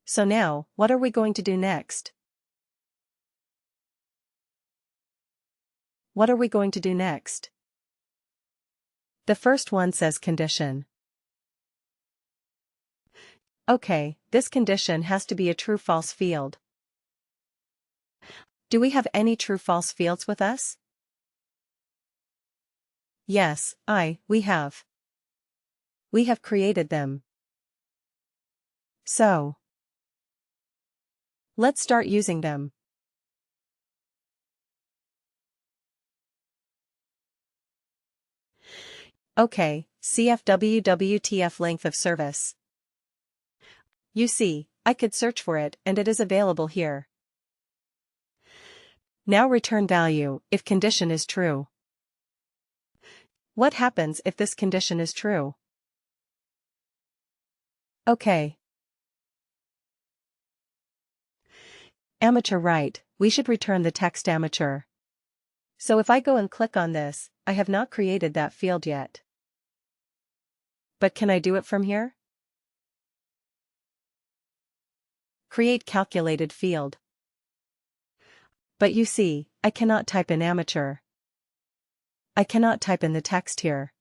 So now, what are we going to do next? What are we going to do next? The first one says condition. Okay, this condition has to be a true-false field. Do we have any true-false fields with us? Yes, we have. We have created them. So, let's start using them. Okay, CFWWTF length of service. You see, I could search for it and it is available here. Now return value if condition is true. What happens if this condition is true? Okay. Amateur right, we should return the text amateur. So if I go and click on this, I have not created that field yet. But can I do it from here? Create calculated field. But you see, I cannot type in amateur. I cannot type in the text here.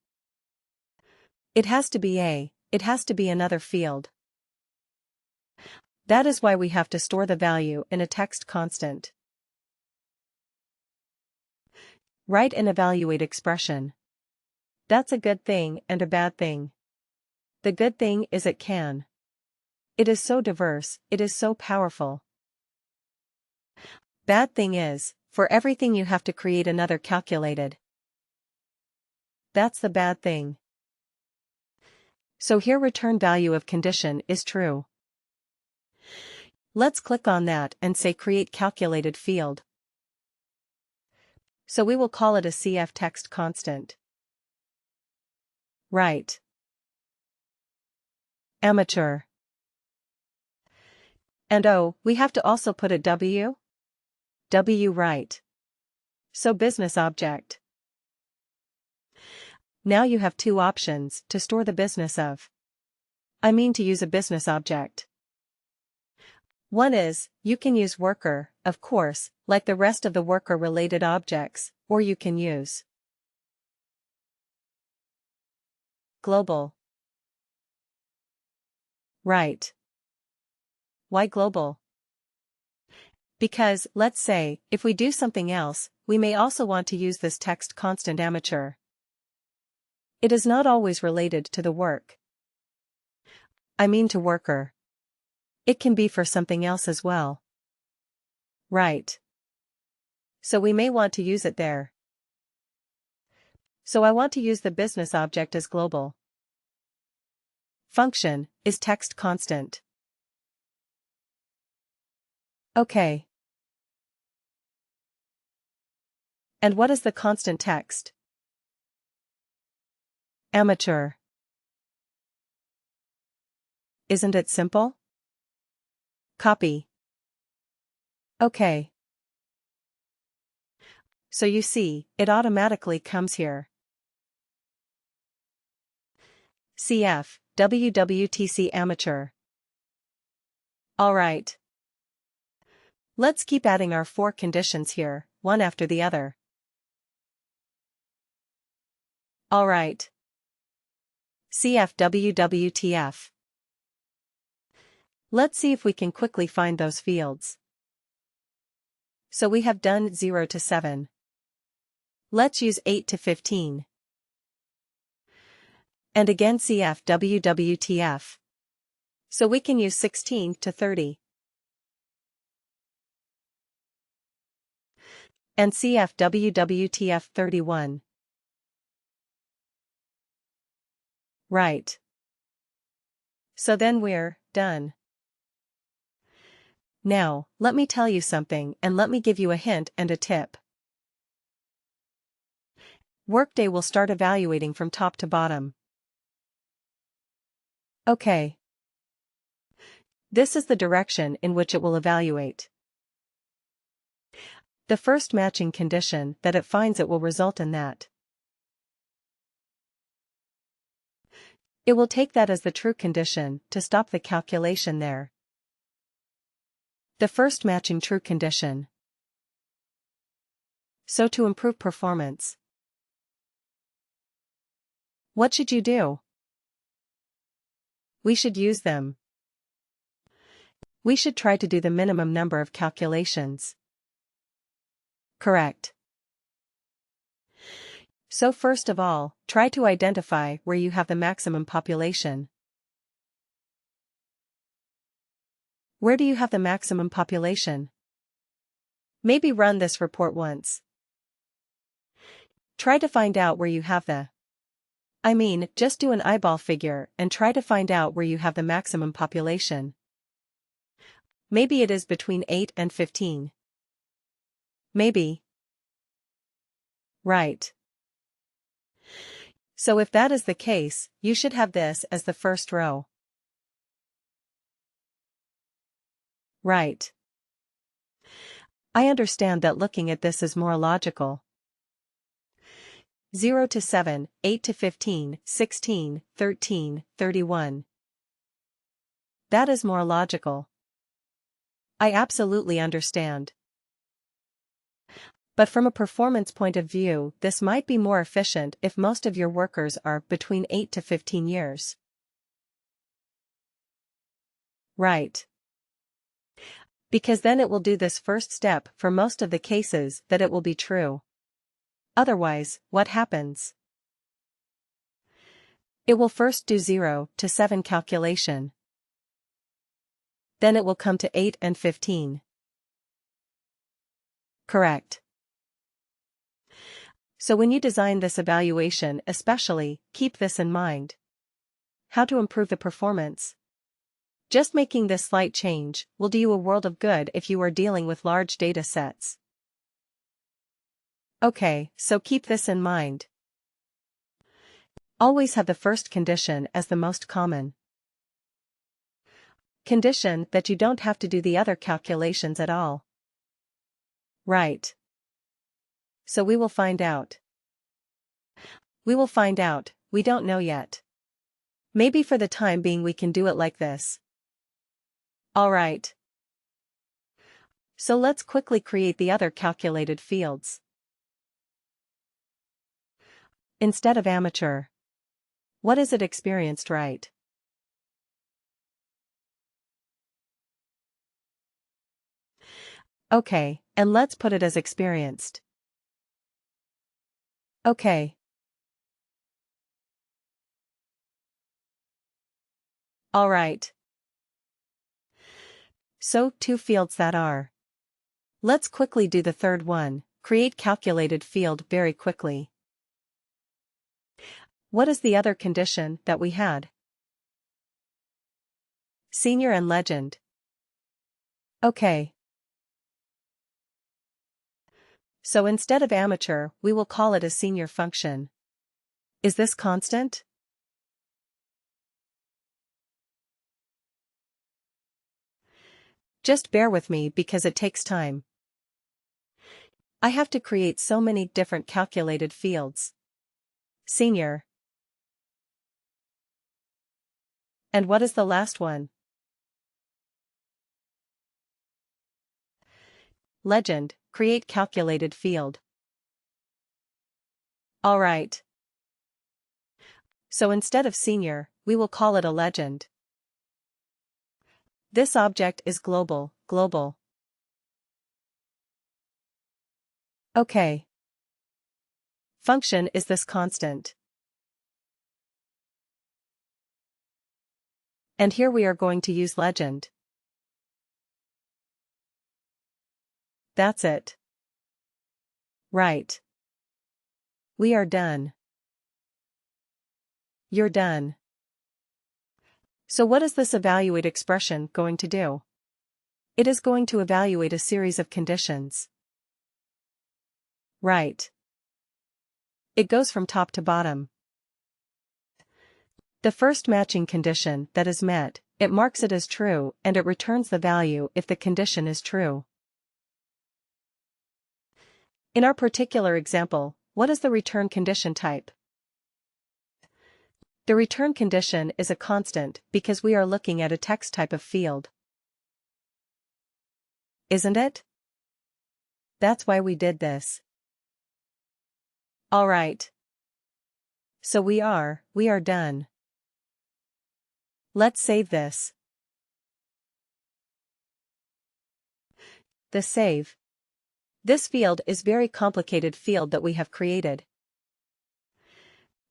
It has to be another field. That is why we have to store the value in a text constant. Write and evaluate expression. That's a good thing and a bad thing. The good thing is it can. It is so diverse, it is so powerful. Bad thing is, for everything you have to create another calculated. That's the bad thing. So here return value of condition is true. Let's click on that and say create calculated field. So we will call it a CF text constant. Right. Amateur. And we have to also put a W? W right. So business object. Now you have two options to store the business of. To use a business object. One is, you can use worker, of course, like the rest of the worker-related objects, or you can use global. Right. Why global? Because, let's say, if we do something else, we may also want to use this text constant amateur. It is not always related to the work. To worker. It can be for something else as well. Right. So we may want to use it there. So I want to use the business object as global. Function is text constant. Okay. And what is the constant text? Amateur. Isn't it simple? Copy. Okay. So you see, it automatically comes here. CF, WWTC amateur. Alright. Let's keep adding our 4 conditions here, one after the other. Alright. CF WWTF. Let's see if we can quickly find those fields. So we have done 0 to 7. Let's use 8 to 15. And again CF WWTF. So we can use 16 to 30. And CF WWTF 31. Right. So then we're done. Now, let me tell you something and let me give you a hint and a tip. WorkDay will start evaluating from top to bottom. Okay. This is the direction in which it will evaluate. The first matching condition that it finds it will result in that. It will take that as the true condition to stop the calculation there. The first matching true condition. So to improve performance, what should you do? We should use them. We should try to do the minimum number of calculations. Correct. So first of all, try to identify where you have the maximum population. Where do you have the maximum population? Maybe run this report once. Try to find out where you have just do an eyeball figure and try to find out where you have the maximum population. Maybe it is between 8 and 15. Maybe. Right. So if that is the case, you should have this as the first row. Right. I understand that looking at this is more logical. 0 to 7, 8 to 15, 16, 13, 31. That is more logical. I absolutely understand. But from a performance point of view, this might be more efficient if most of your workers are between 8 to 15 years. Right. Because then it will do this first step for most of the cases that it will be true. Otherwise, what happens? It will first do 0 to 7 calculation. Then it will come to 8 and 15. Correct. So when you design this evaluation especially, keep this in mind. How to improve the performance? Just making this slight change will do you a world of good if you are dealing with large data sets. Okay, so keep this in mind. Always have the first condition as the most common condition that you don't have to do the other calculations at all. Right. So we will find out. We will find out, we don't know yet. Maybe for the time being we can do it like this. Alright. So let's quickly create the other calculated fields. Instead of amateur. What is it experienced, right? Okay, and let's put it as experienced. Okay. Alright. So, 2 fields that are. Let's quickly do the third one, create calculated field very quickly. What is the other condition that we had? Senior and legend. Okay. So instead of amateur, we will call it a senior function. Is this constant? Just bear with me because it takes time. I have to create so many different calculated fields. Senior. And what is the last one? Legend, create calculated field. Alright. So instead of senior, we will call it a legend. This object is global. Okay. Function is this constant. And here we are going to use legend. That's it. Right. We are done. You're done. So what is this evaluate expression going to do? It is going to evaluate a series of conditions. Right. It goes from top to bottom. The first matching condition that is met, it marks it as true and it returns the value if the condition is true. In our particular example, what is the return condition type? The return condition is a constant because we are looking at a text type of field. Isn't it? That's why we did this. Alright. So we are done. Let's save this. The save. This field is very complicated field that we have created.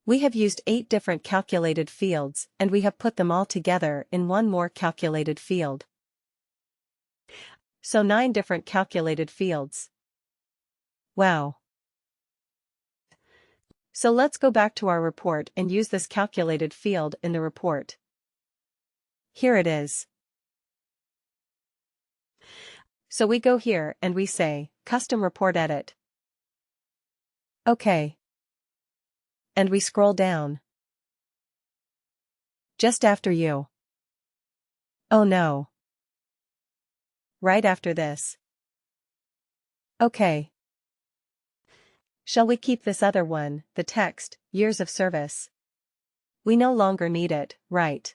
We have used 8 different calculated fields and we have put them all together in one more calculated field. So 9 different calculated fields. Wow. So let's go back to our report and use this calculated field in the report. Here it is. So we go here and we say, Custom Report Edit. OK. And we scroll down. Just after you. Oh no. Right after this. OK. Shall we keep this other one, the text, years of service? We no longer need it, right?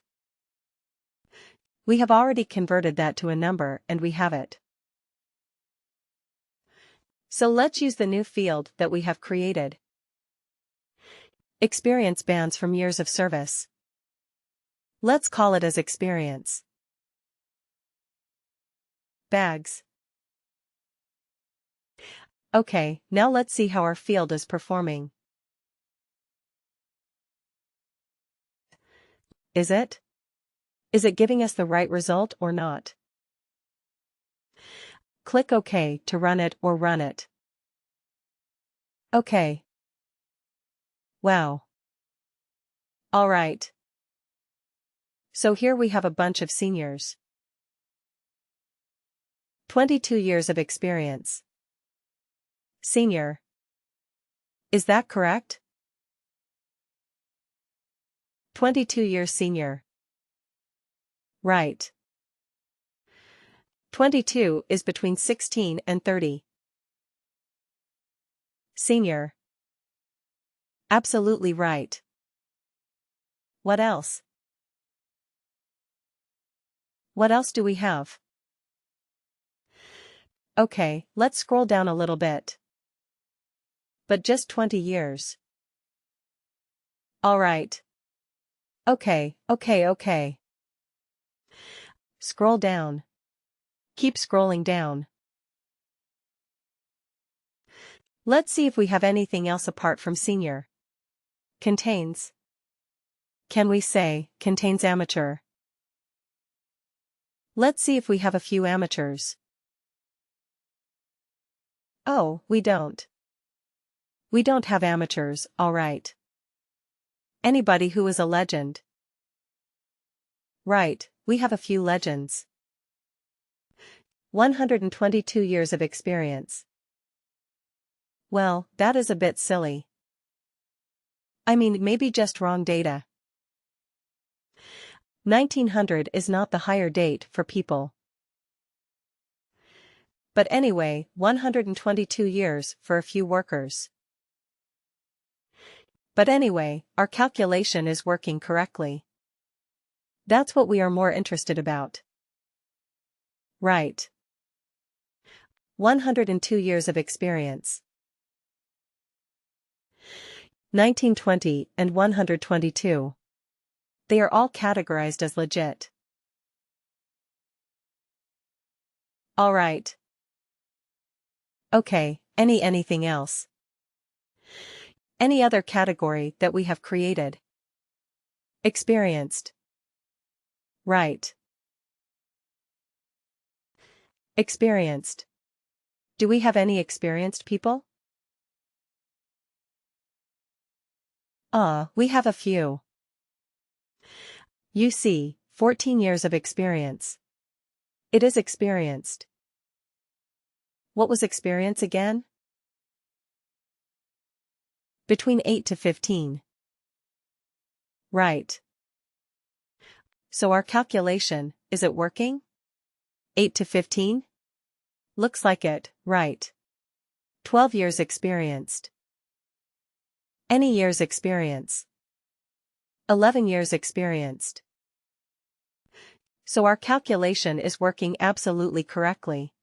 We have already converted that to a number and we have it. So let's use the new field that we have created. Experience bands from years of service. Let's call it as experience. Bags. Okay, now let's see how our field is performing. Is it? Is it giving us the right result or not? Click OK to run it or run it. OK. Wow. Alright. So here we have a bunch of seniors. 22 years of experience. Senior. Is that correct? 22 years senior. Right. 22 is between 16 and 30. Senior. Absolutely right. What else? What else do we have? Okay, let's scroll down a little bit. But just 20 years. Alright. Okay. Scroll down. Keep scrolling down. Let's see if we have anything else apart from senior. Contains. Can we say, contains amateur? Let's see if we have a few amateurs. Oh, we don't. We don't have amateurs, alright. Anybody who is a legend. Right, we have a few legends. 122 years of experience. Well, that is a bit silly. I mean, maybe just wrong data. 1900 is not the hire date for people. But anyway, 122 years for a few workers. But anyway, our calculation is working correctly. That's what we are more interested about. Right. 102 years of experience. 1920 and 122. They are all categorized as legit. Alright. Okay, anything else? Any other category that we have created? Experienced. Right. Experienced. Do we have any experienced people? We have a few. You see, 14 years of experience. It is experienced. What was experience again? Between 8 to 15. Right. So our calculation, is it working? 8 to 15? Looks like it, right. 12 years experienced. Any years experience. 11 years experienced. So our calculation is working absolutely correctly.